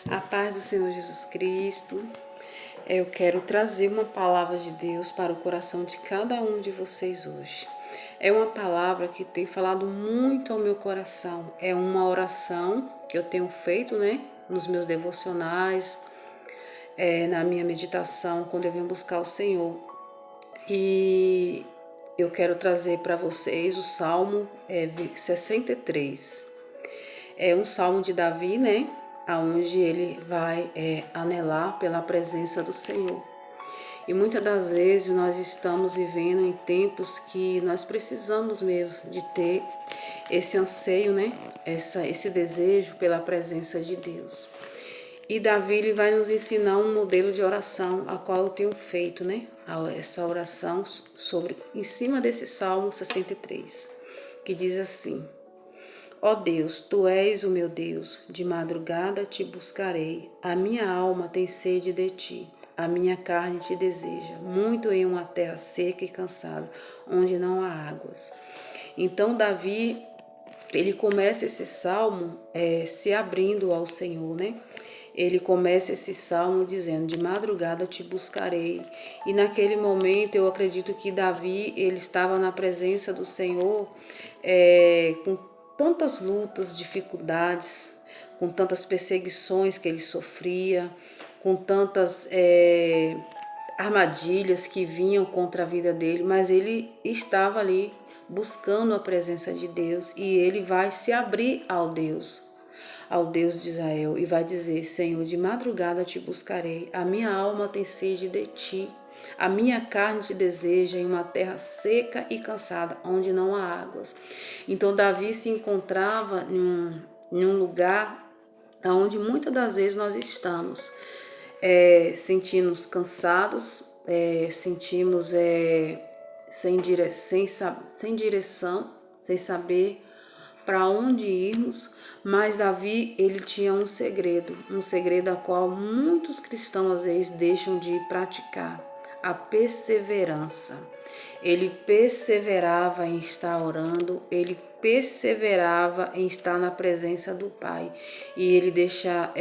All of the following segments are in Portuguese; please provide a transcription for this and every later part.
A paz do Senhor Jesus Cristo. Eu quero trazer uma palavra de Deus para o coração de cada um de vocês hoje. É uma palavra que tem falado muito ao meu coração. É uma oração que eu tenho feito, nos meus devocionais, na minha meditação, quando eu venho buscar o Senhor. E eu quero trazer para vocês o Salmo 63. É um salmo de Davi, Onde ele vai anelar pela presença do Senhor. E muitas das vezes nós estamos vivendo em tempos que nós precisamos mesmo de ter esse anseio, esse desejo pela presença de Deus. E Davi ele vai nos ensinar um modelo de oração, a qual eu tenho feito, Essa oração em cima desse Salmo 63, que diz assim: Ó Deus, Tu és o meu Deus, de madrugada te buscarei. A minha alma tem sede de Ti, a minha carne te deseja, muito em uma terra seca e cansada, onde não há águas. Então Davi, ele começa esse salmo se abrindo ao Senhor, Ele começa esse salmo dizendo: de madrugada te buscarei. E naquele momento eu acredito que Davi ele estava na presença do Senhor com tantas lutas, dificuldades, com tantas perseguições que ele sofria, com tantas armadilhas que vinham contra a vida dele, mas ele estava ali buscando a presença de Deus e ele vai se abrir ao Deus de Israel, e vai dizer: Senhor, de madrugada te buscarei, a minha alma tem sede de ti, a minha carne te deseja em uma terra seca e cansada, onde não há águas. Então Davi se encontrava em um lugar onde muitas das vezes nós estamos, sentimos cansados, sentimos sem direção, sem saber para onde irmos. Mas Davi, ele tinha um segredo a qual muitos cristãos às vezes deixam de praticar: a perseverança. Ele perseverava em estar orando, ele perseverava em estar na presença do Pai. E ele deixa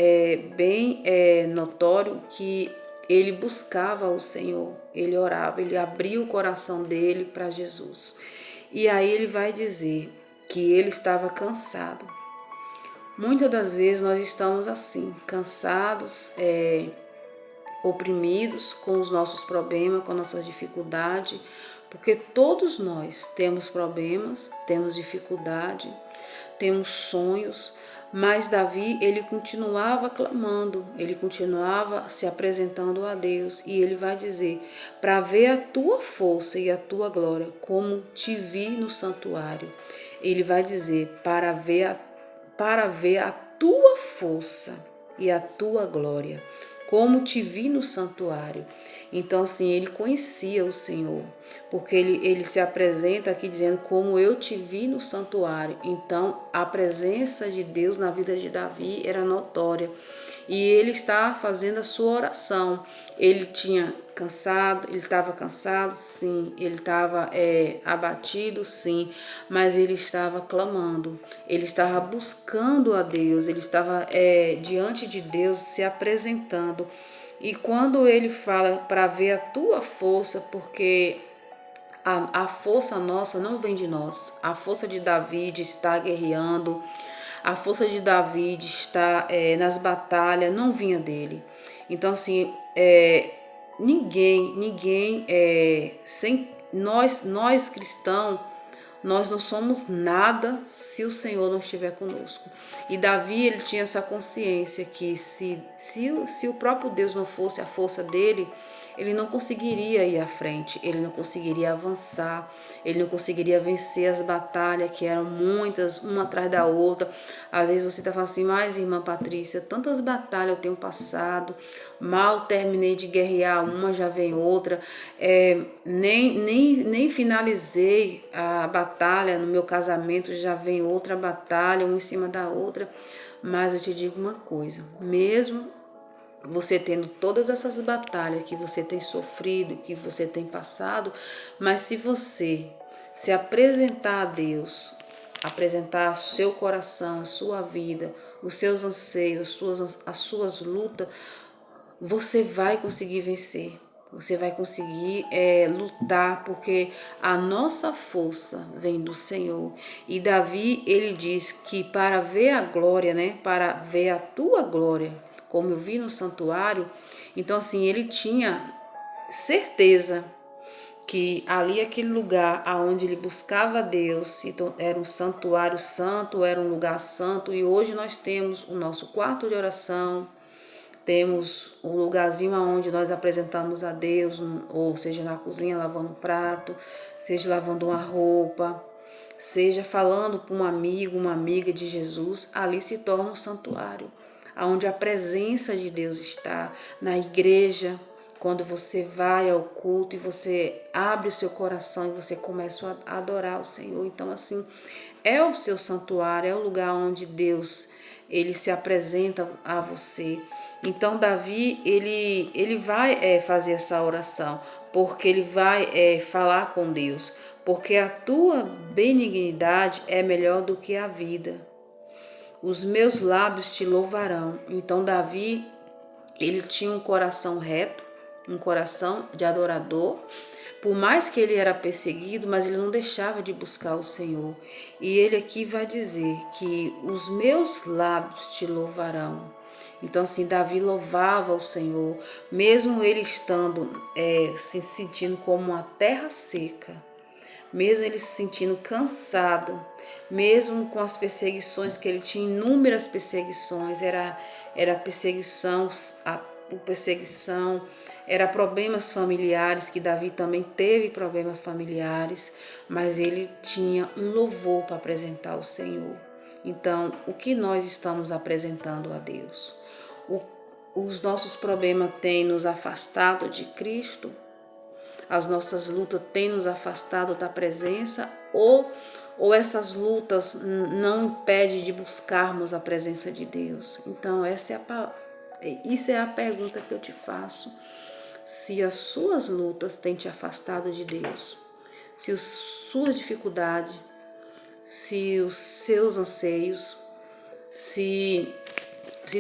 bem notório que ele buscava o Senhor, ele orava, ele abria o coração dele para Jesus. E aí ele vai dizer que ele estava cansado. Muitas das vezes nós estamos assim, cansados, oprimidos com os nossos problemas, com a nossa dificuldade, porque todos nós temos problemas, temos dificuldade, temos sonhos, mas Davi, ele continuava clamando, ele continuava se apresentando a Deus, e ele vai dizer: para ver a tua força e a tua glória, como te vi no santuário. Ele vai dizer: para ver a tua força e a tua glória, como te vi no santuário. Então assim, ele conhecia o Senhor, porque ele se apresenta aqui dizendo: como eu te vi no santuário. Então a presença de Deus na vida de Davi era notória, e ele está fazendo a sua oração. Ele estava cansado, sim, ele estava abatido, sim, mas ele estava clamando, ele estava buscando a Deus, ele estava diante de Deus se apresentando. E quando ele fala para ver a tua força, porque a força nossa não vem de nós, a força de Davi de estar guerreando, a força de Davi de estar nas batalhas não vinha dele. Então assim, ninguém sem nós cristãos, nós não somos nada se o Senhor não estiver conosco. E Davi, ele tinha essa consciência que se o próprio Deus não fosse a força dele, ele não conseguiria ir à frente, ele não conseguiria avançar, ele não conseguiria vencer as batalhas, que eram muitas, uma atrás da outra. Às vezes você está falando assim: mas irmã Patrícia, tantas batalhas eu tenho passado, mal terminei de guerrear uma, já vem outra, nem finalizei a batalha no meu casamento, já vem outra batalha, uma em cima da outra. Mas eu te digo uma coisa: mesmo você tendo todas essas batalhas que você tem sofrido, que você tem passado, mas se você se apresentar a Deus, apresentar seu coração, a sua vida, os seus anseios, as suas lutas, você vai conseguir vencer. Você vai conseguir lutar, porque a nossa força vem do Senhor. E Davi, ele diz que para ver a glória, né? Para ver a tua glória, como eu vi no santuário. Então, assim, ele tinha certeza que ali, aquele lugar aonde ele buscava Deus, então era um santuário santo, era um lugar santo. E hoje nós temos o nosso quarto de oração, temos o lugarzinho onde nós apresentamos a Deus, ou seja, na cozinha lavando um prato, seja lavando uma roupa, seja falando para um amigo, uma amiga de Jesus. Ali se torna um santuário, onde a presença de Deus está. Na igreja, quando você vai ao culto e você abre o seu coração e você começa a adorar o Senhor. Então, assim, é o seu santuário, é o lugar onde Deus ele se apresenta a você. Então Davi ele vai fazer essa oração, porque ele vai falar com Deus, porque a tua benignidade é melhor do que a vida. Os meus lábios te louvarão. Então Davi ele tinha um coração reto, um coração de adorador. Por mais que ele era perseguido, mas ele não deixava de buscar o Senhor. E ele aqui vai dizer que os meus lábios te louvarão. Então, assim, Davi louvava o Senhor, mesmo ele estando se sentindo como uma terra seca, mesmo ele se sentindo cansado, mesmo com as perseguições que ele tinha, inúmeras perseguições, era perseguição, perseguição, era problemas familiares, que Davi também teve problemas familiares, mas ele tinha um louvor para apresentar ao Senhor. Então, o que nós estamos apresentando a Deus? Os nossos problemas têm nos afastado de Cristo? As nossas lutas têm nos afastado da presença? Ou essas lutas não impedem de buscarmos a presença de Deus? Então, isso é a pergunta que eu te faço. Se as suas lutas têm te afastado de Deus, se as suas dificuldades, se os seus anseios, se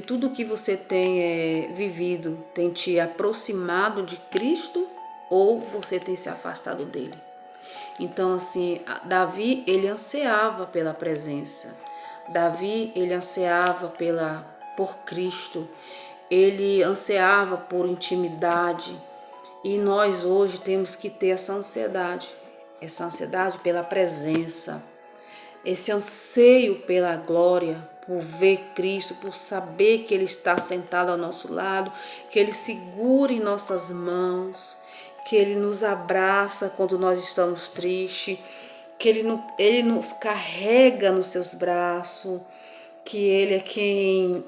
tudo que você tem vivido tem te aproximado de Cristo, ou você tem se afastado dele. Então, assim, Davi, ele ansiava pela presença. Davi, ele ansiava por Cristo. Ele ansiava por intimidade. E nós hoje temos que ter essa ansiedade pela presença, esse anseio pela glória, por ver Cristo, por saber que Ele está sentado ao nosso lado, que Ele segura em nossas mãos, que Ele nos abraça quando nós estamos tristes, que Ele nos carrega nos seus braços, que Ele é quem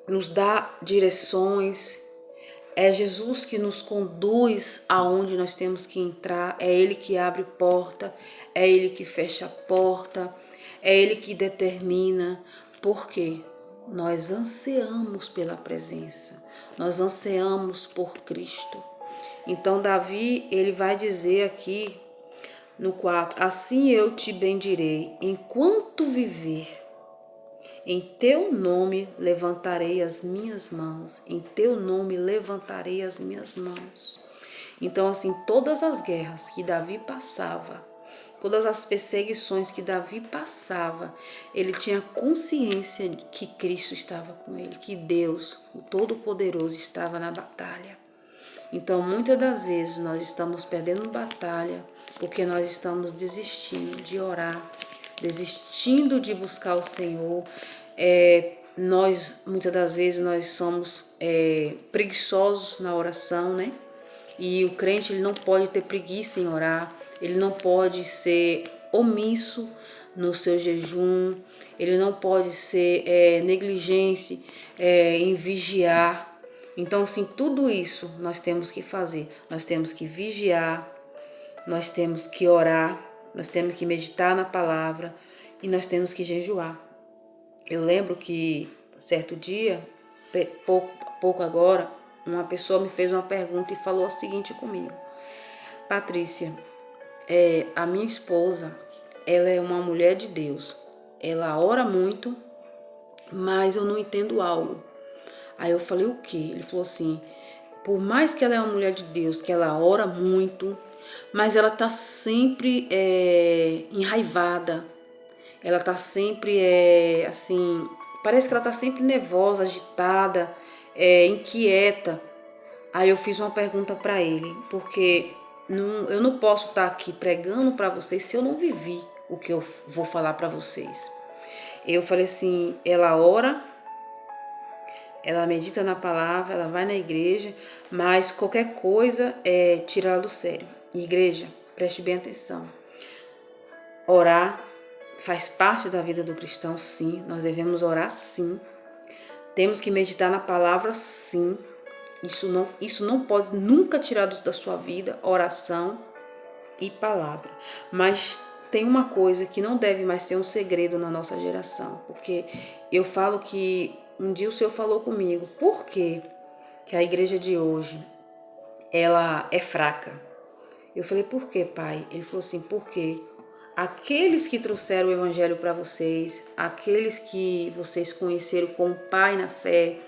nos dá direções. É Jesus que nos conduz aonde nós temos que entrar, é Ele que abre porta, é Ele que fecha a porta, é Ele que determina, porque nós ansiamos pela presença, nós ansiamos por Cristo. Então Davi, ele vai dizer aqui no 4, assim eu te bendirei enquanto viver. Em teu nome levantarei as minhas mãos. Em teu nome levantarei as minhas mãos. Então, assim, todas as guerras que Davi passava, todas as perseguições que Davi passava, ele tinha consciência que Cristo estava com ele, que Deus, o Todo-Poderoso, estava na batalha. Então, muitas das vezes nós estamos perdendo batalha porque nós estamos desistindo de orar, desistindo de buscar o Senhor. Muitas das vezes nós somos preguiçosos na oração, né? E o crente, ele não pode ter preguiça em orar, ele não pode ser omisso no seu jejum, ele não pode ser negligente em vigiar. Então, sim, tudo isso nós temos que fazer. Nós temos que vigiar, nós temos que orar, nós temos que meditar na palavra e nós temos que jejuar. Eu lembro que certo dia, pouco agora, uma pessoa me fez uma pergunta e falou o seguinte comigo: Patrícia, a minha esposa, ela é uma mulher de Deus, ela ora muito, mas eu não entendo algo. Aí eu falei, o quê? Ele falou assim, por mais que ela é uma mulher de Deus, que ela ora muito, mas ela tá sempre enraivada. Ela tá sempre, assim, parece que ela tá sempre nervosa, agitada, inquieta. Aí eu fiz uma pergunta para ele, porque eu não posso estar aqui pregando para vocês se eu não vivi o que eu vou falar para vocês. Eu falei assim, ela ora, ela medita na palavra, ela vai na igreja, mas qualquer coisa tira ela do sério. Igreja, preste bem atenção. Orar faz parte da vida do cristão, sim. Nós devemos orar, sim. Temos que meditar na palavra, sim. Isso não pode nunca tirar da sua vida, oração e palavra. Mas tem uma coisa que não deve mais ser um segredo na nossa geração, porque eu falo que um dia o Senhor falou comigo, por que a igreja de hoje ela é fraca? Eu falei, por que, pai? Ele falou assim, porque aqueles que trouxeram o evangelho para vocês, aqueles que vocês conheceram como pai na fé,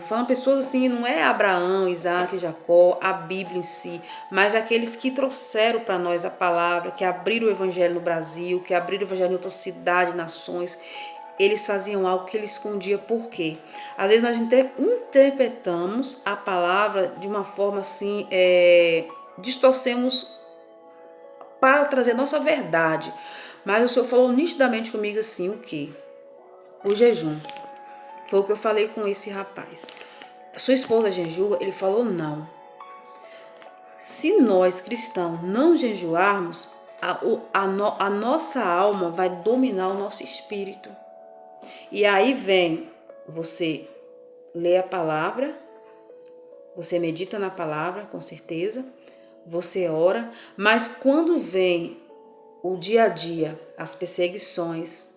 falando pessoas assim, não é Abraão, Isaac, Jacó, a Bíblia em si, mas aqueles que trouxeram para nós a palavra, que abriram o evangelho no Brasil, que abriram o evangelho em outras cidades, nações, eles faziam algo que eles escondiam. Por quê? Às vezes nós interpretamos a palavra de uma forma assim, distorcemos para trazer nossa verdade. Mas o Senhor falou nitidamente comigo assim, o quê? O jejum. Foi o que eu falei com esse rapaz. A sua esposa jejua? Ele falou não. Se nós cristãos não jejuarmos, a nossa alma vai dominar o nosso espírito. E aí vem, você lê a palavra, você medita na palavra, com certeza, você ora, mas quando vem o dia a dia, as perseguições,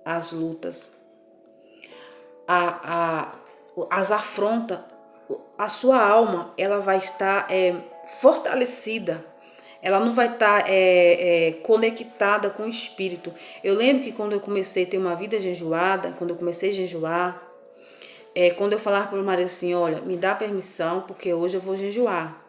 as lutas, as afrontas, a sua alma ela vai estar fortalecida, ela não vai estar conectada com o espírito. Eu lembro que quando eu comecei a ter uma vida jejuada, quando eu comecei a jejuar, quando eu falava para o meu marido assim, olha, me dá permissão porque hoje eu vou jejuar.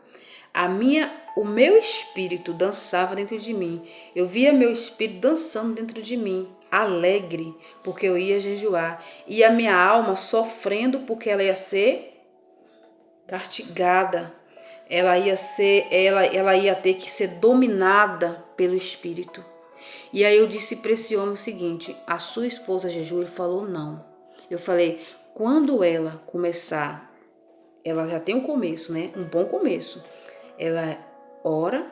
O meu espírito dançava dentro de mim. Eu via meu espírito dançando dentro de mim, alegre, porque eu ia jejuar. E a minha alma sofrendo porque ela ia ser castigada. Ela ia ter que ser dominada pelo espírito. E aí eu disse para esse homem o seguinte, a sua esposa jejua? Ele falou não. Eu falei, quando ela começar, ela já tem um começo, né? Um bom começo. Ela ora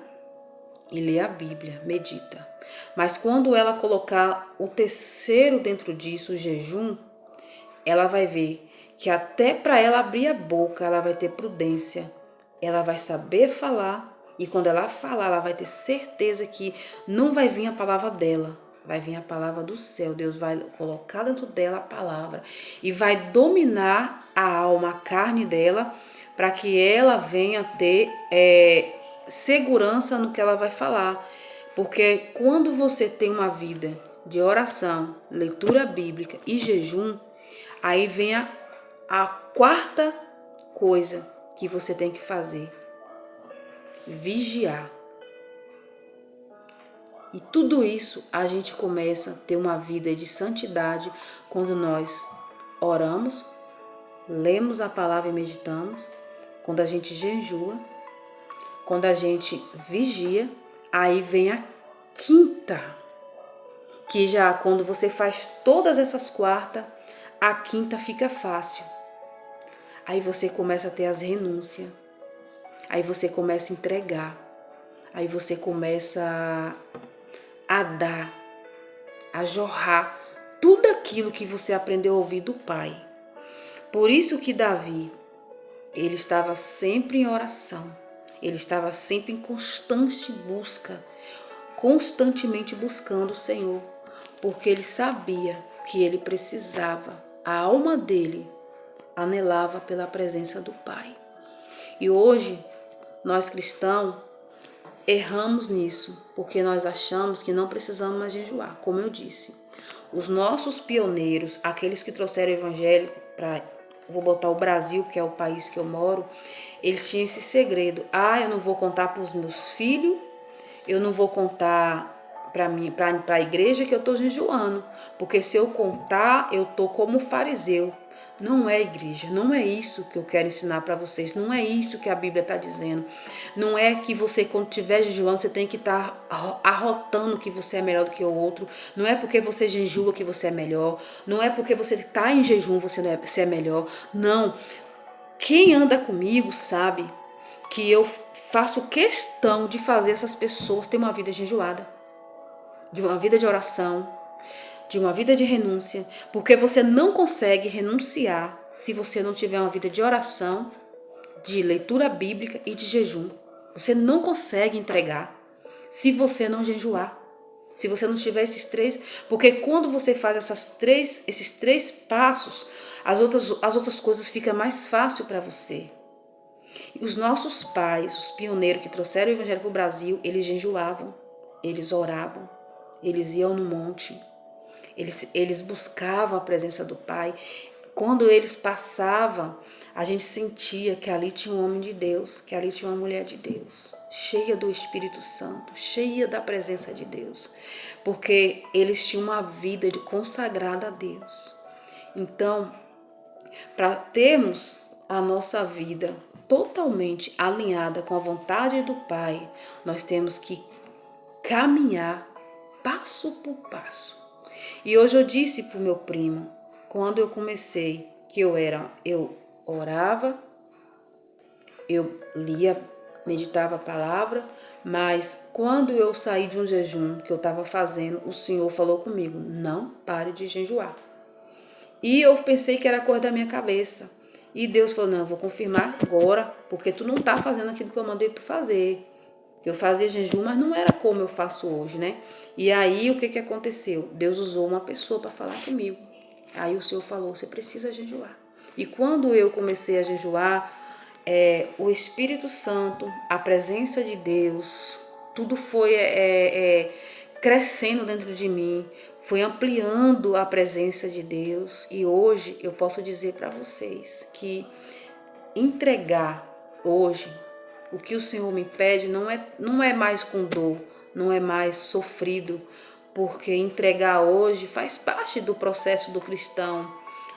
e lê a Bíblia, medita. Mas quando ela colocar o terceiro dentro disso, o jejum, ela vai ver que até para ela abrir a boca, ela vai ter prudência. Ela vai saber falar. E quando ela falar, ela vai ter certeza que não vai vir a palavra dela. Vai vir a palavra do céu. Deus vai colocar dentro dela a palavra. E vai dominar a alma, a carne dela, para que ela venha ter segurança no que ela vai falar. Porque quando você tem uma vida de oração, leitura bíblica e jejum, aí vem a quarta coisa que você tem que fazer: vigiar. E tudo isso a gente começa a ter uma vida de santidade quando nós oramos, lemos a palavra e meditamos, quando a gente jejua, quando a gente vigia. Aí vem a quinta, que já quando você faz todas essas quartas, a quinta fica fácil. Aí você começa a ter as renúncias, aí você começa a entregar, aí você começa a dar, a jorrar tudo aquilo que você aprendeu a ouvir do Pai. Por isso que Davi, ele estava sempre em oração, ele estava sempre em constante busca, constantemente buscando o Senhor, porque ele sabia que ele precisava, a alma dele anelava pela presença do Pai. E hoje, nós cristãos erramos nisso, porque nós achamos que não precisamos mais jejuar, como eu disse. Os nossos pioneiros, aqueles que trouxeram o evangelho para, vou botar o Brasil, que é o país que eu moro, eles tinham esse segredo. Eu não vou contar para os meus filhos, eu não vou contar para a igreja que eu estou jejuando, porque se eu contar, eu estou como fariseu. Não é, igreja, não é isso que eu quero ensinar para vocês, não é isso que a Bíblia está dizendo. Não é que você, quando estiver jejuando, você tem que estar arrotando que você é melhor do que o outro. Não é porque você jejua que você é melhor. Não é porque você está em jejum você é melhor. Não. Quem anda comigo sabe que eu faço questão de fazer essas pessoas ter uma vida jejuada, de uma vida de oração, de uma vida de renúncia, porque você não consegue renunciar se você não tiver uma vida de oração, de leitura bíblica e de jejum. Você não consegue entregar se você não jejuar, se você não tiver esses três, porque quando você faz esses três passos, as outras coisas ficam mais fácil para você. Os nossos pais, os pioneiros que trouxeram o evangelho para o Brasil, eles jejuavam, eles oravam, eles iam no monte, eles buscavam a presença do Pai. Quando eles passavam, a gente sentia que ali tinha um homem de Deus, que ali tinha uma mulher de Deus, cheia do Espírito Santo, cheia da presença de Deus, porque eles tinham uma vida de consagrada a Deus. Então, para termos a nossa vida totalmente alinhada com a vontade do Pai, nós temos que caminhar passo por passo. E hoje eu disse para o meu primo, quando eu comecei, que eu orava, eu lia, meditava a palavra, mas quando eu saí de um jejum que eu estava fazendo, o Senhor falou comigo, não pare de jejuar. E eu pensei que era coisa da minha cabeça. E Deus falou, não, eu vou confirmar agora, porque tu não tá fazendo aquilo que eu mandei tu fazer. Eu fazia jejum, mas não era como eu faço hoje, né? E aí, o que aconteceu? Deus usou uma pessoa para falar comigo. Aí o Senhor falou, você precisa jejuar. E quando eu comecei a jejuar, o Espírito Santo, a presença de Deus, tudo foi crescendo dentro de mim, foi ampliando a presença de Deus. E hoje eu posso dizer para vocês que entregar hoje o que o Senhor me pede não é mais com dor, não é mais sofrido, porque entregar hoje faz parte do processo do cristão.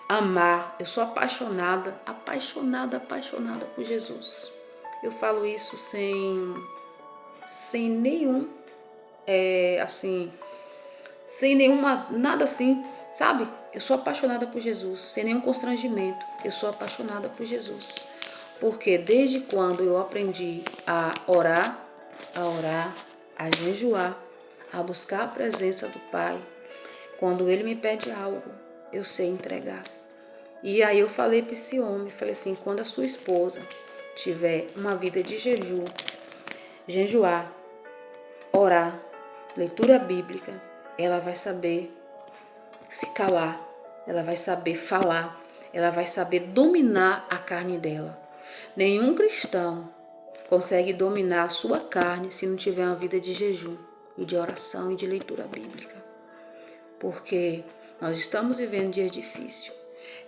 Amar, eu sou apaixonada por Jesus. Eu falo isso sem nenhum, sem nada assim, sabe? Eu sou apaixonada por Jesus, sem nenhum constrangimento. Eu sou apaixonada por Jesus. Porque desde quando eu aprendi a orar, a jejuar, a buscar a presença do Pai, quando Ele me pede algo, eu sei entregar. E aí eu falei para esse homem, falei assim, quando a sua esposa tiver uma vida de jejuar, orar, leitura bíblica, ela vai saber se calar, ela vai saber falar, ela vai saber dominar a carne dela. Nenhum cristão consegue dominar a sua carne se não tiver uma vida de jejum e de oração e de leitura bíblica. Porque nós estamos vivendo dias difíceis.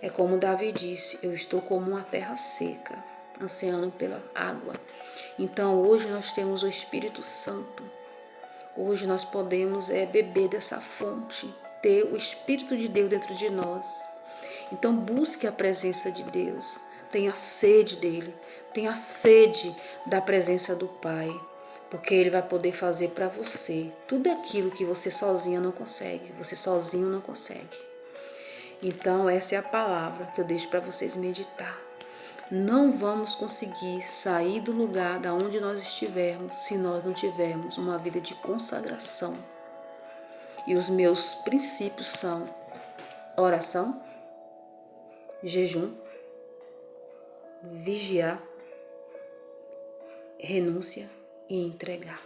É como Davi disse, eu estou como uma terra seca, ansiando pela água. Então hoje nós temos o Espírito Santo. Hoje nós podemos beber dessa fonte, ter o Espírito de Deus dentro de nós. Então busque a presença de Deus, tenha sede dele, tenha sede da presença do Pai, porque Ele vai poder fazer para você tudo aquilo que você sozinha não consegue, você sozinho não consegue. Então essa é a palavra que eu deixo para vocês meditar. Não vamos conseguir sair do lugar da onde nós estivermos se nós não tivermos uma vida de consagração. E os meus princípios são oração, jejum, vigiar, renúncia e entregar.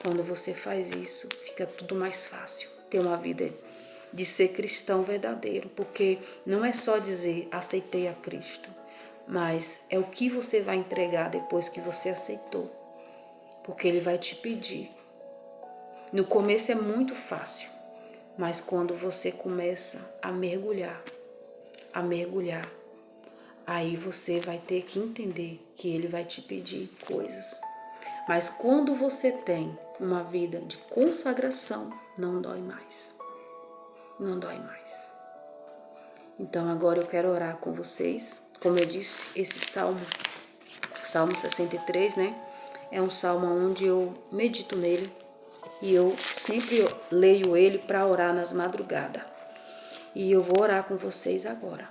Quando você faz isso, fica tudo mais fácil. Ter uma vida de ser cristão verdadeiro, porque não é só dizer aceitei a Cristo, mas é o que você vai entregar depois que você aceitou, porque Ele vai te pedir. No começo é muito fácil, Mas quando você começa a mergulhar, aí você vai ter que entender que Ele vai te pedir coisas. Mas quando você tem uma vida de consagração, não dói mais. Não dói mais. Então agora eu quero orar com vocês. Como eu disse, esse Salmo 63, né? É um salmo onde eu medito nele e eu sempre leio ele para orar nas madrugadas. E eu vou orar com vocês agora.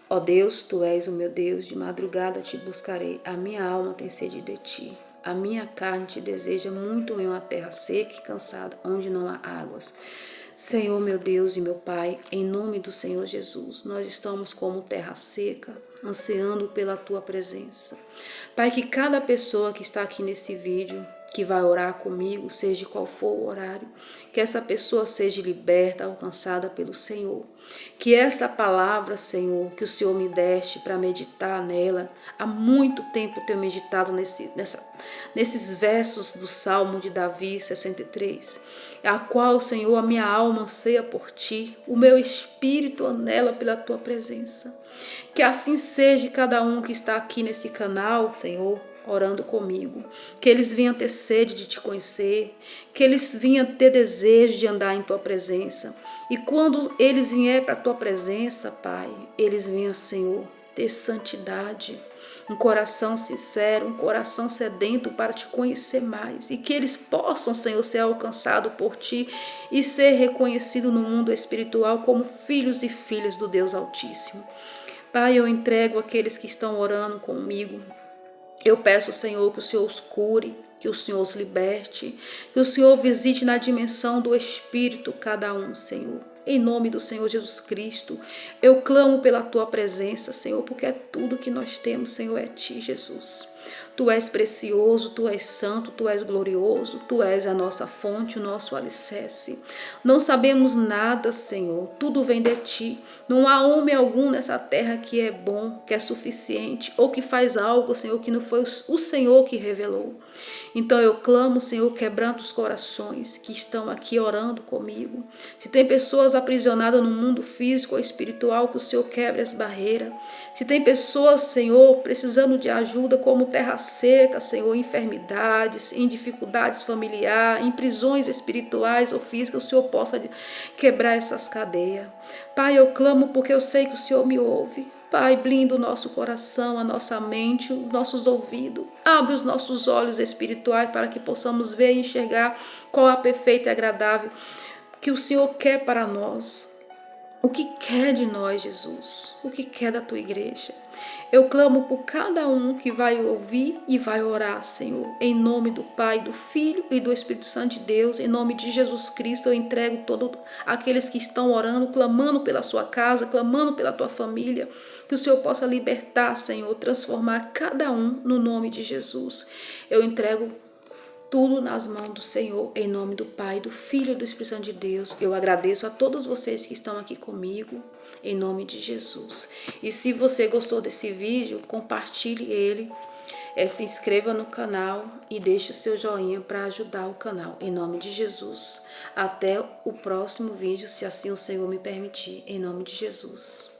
Ó Deus, Tu és o meu Deus, de madrugada te buscarei, a minha alma tem sede de Ti. A minha carne te deseja muito em uma terra seca e cansada, onde não há águas. Senhor, meu Deus e meu Pai, em nome do Senhor Jesus, nós estamos como terra seca, ansiando pela Tua presença. Pai, que cada pessoa que está aqui nesse vídeo, que vai orar comigo, seja qual for o horário, que essa pessoa seja liberta, alcançada pelo Senhor. Que essa palavra, Senhor, que o Senhor me deste para meditar nela, há muito tempo eu tenho meditado nesses versos do Salmo de Davi 63, a qual, Senhor, a minha alma anseia por Ti, o meu espírito anela pela Tua presença. Que assim seja cada um que está aqui nesse canal, Senhor, orando comigo, que eles venham ter sede de Te conhecer, que eles venham ter desejo de andar em Tua presença. E quando eles vierem para a Tua presença, Pai, eles venham, Senhor, ter santidade, um coração sincero, um coração sedento para Te conhecer mais. E que eles possam, Senhor, ser alcançados por Ti e ser reconhecidos no mundo espiritual como filhos e filhas do Deus Altíssimo. Pai, eu entrego aqueles que estão orando comigo. Eu peço, Senhor, que o Senhor os cure, que o Senhor os liberte, que o Senhor visite na dimensão do Espírito cada um, Senhor. Em nome do Senhor Jesus Cristo, eu clamo pela Tua presença, Senhor, porque é tudo que nós temos, Senhor, é Ti, Jesus. Tu és precioso, Tu és santo, Tu és glorioso, Tu és a nossa fonte, o nosso alicerce. Não sabemos nada, Senhor, tudo vem de Ti. Não há homem algum nessa terra que é bom, que é suficiente, ou que faz algo, Senhor, que não foi o Senhor que revelou. Então eu clamo, Senhor, quebrando os corações que estão aqui orando comigo. Se tem pessoas aprisionadas no mundo físico ou espiritual, que o Senhor quebre as barreiras. Se tem pessoas, Senhor, precisando de ajuda como terra seca, Senhor, enfermidades, em dificuldades familiares, em prisões espirituais ou físicas, o Senhor possa quebrar essas cadeias. Pai, eu clamo porque eu sei que o Senhor me ouve. Pai, blinda o nosso coração, a nossa mente, os nossos ouvidos. Abre os nossos olhos espirituais para que possamos ver e enxergar qual é a perfeita e agradável que o Senhor quer para nós. O que quer de nós, Jesus? O que quer da Tua igreja? Eu clamo por cada um que vai ouvir e vai orar, Senhor. Em nome do Pai, do Filho e do Espírito Santo de Deus, em nome de Jesus Cristo, eu entrego todos aqueles que estão orando, clamando pela sua casa, clamando pela tua família. Que o Senhor possa libertar, Senhor, transformar cada um no nome de Jesus. Eu entrego tudo nas mãos do Senhor, em nome do Pai, do Filho e do Espírito Santo de Deus. Eu agradeço a todos vocês que estão aqui comigo, em nome de Jesus. E se você gostou desse vídeo, compartilhe ele, se inscreva no canal e deixe o seu joinha para ajudar o canal, em nome de Jesus. Até o próximo vídeo, se assim o Senhor me permitir, em nome de Jesus.